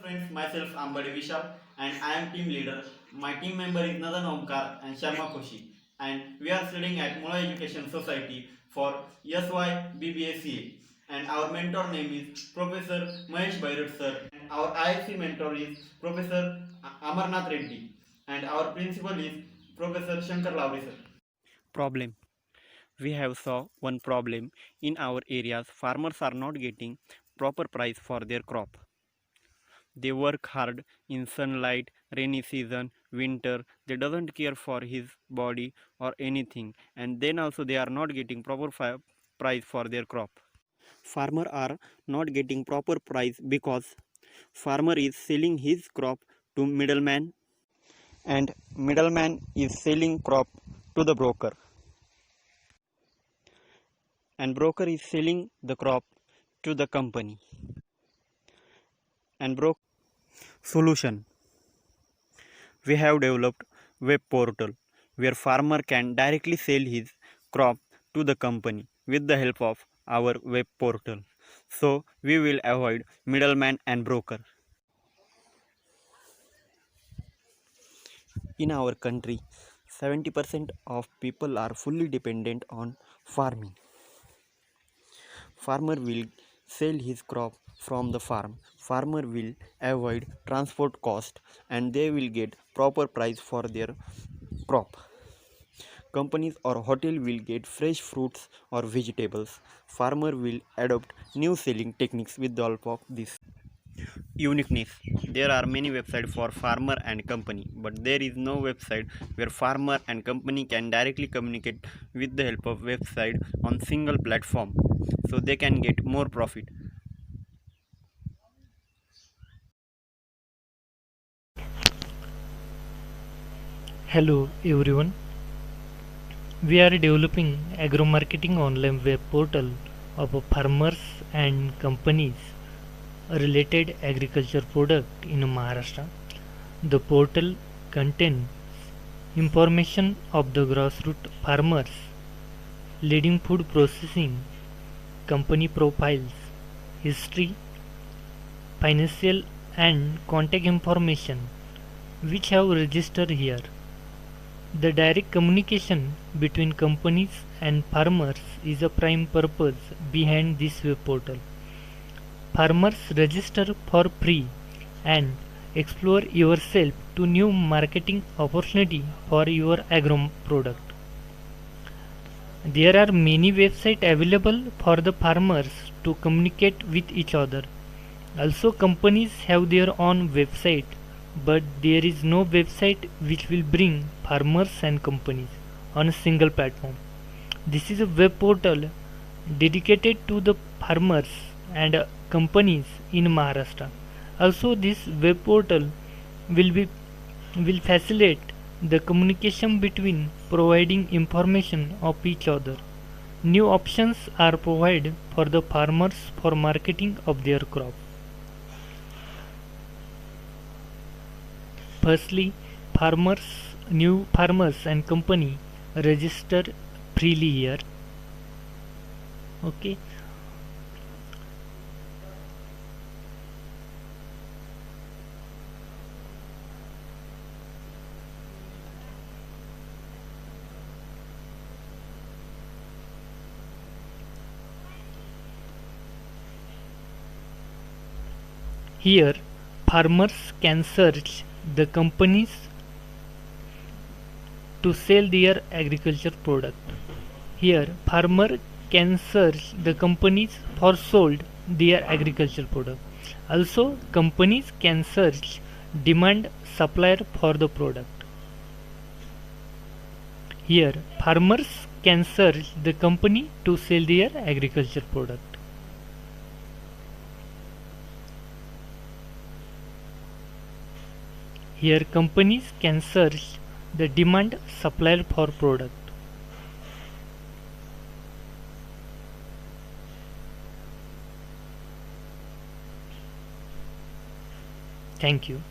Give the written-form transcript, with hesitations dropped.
friends, myself Ambadi Vishal and I am team leader. My team member is Nadan Omkar and Sharma Koshi, and we are studying at Mola Education Society for SY BBACA, and our mentor name is Professor Mahesh Bhairot sir, and our IFC mentor is Professor Amarnath Reddy, and our principal is Professor Shankar Lavri sir. Problem. We have saw one problem in our areas. Farmers are not getting proper price for their crop. They work hard in sunlight, rainy season, winter. They doesn't care for his body or anything, and then also they are not getting proper price for their crop. Farmer are not getting proper price because farmer is selling his crop to middleman, and middleman is selling crop to the broker, and broker is selling the crop to the company, and solution. We have developed web portal where farmer can directly sell his crop to the company with the help of our web portal. So we will avoid middleman and broker. In our country, 70% of people are fully dependent on farming. Farmer will sell his crop from the farm. Farmer will avoid transport cost and they will get proper price for their crop. Companies or hotel will get fresh fruits or vegetables. Farmer will adopt new selling techniques with the help of this. Uniqueness. There are many websites for farmer and company, but there is no website where farmer and company can directly communicate with the help of website on single platform, so they can get more profit. Hello everyone. We are developing agro marketing online web portal of farmers and companies related agriculture product in Maharashtra. The portal contains information of the grassroots farmers, leading food processing, company profiles, history, financial and contact information which have registered here. The direct communication between companies and farmers is a prime purpose behind this web portal. Farmers register for free and explore yourself to new marketing opportunity for your agro product. There are many websites available for the farmers to communicate with each other. Also, companies have their own website, but there is no website which will bring farmers and companies on a single platform. This is a web portal dedicated to the farmers and companies in Maharashtra. Also, this web portal will facilitate the communication between providing information of each other. New options are provided for the farmers for marketing of their crop. Firstly, new farmers and company register freely here. Okay. Here, farmers can search the companies to sell their agriculture product. Here, farmer can search the companies for sold their agriculture product. Also, companies can search demand supplier for the product. Here, farmers can search the company to sell their agriculture product. Here, companies can search the demand supplier for product. Thank you.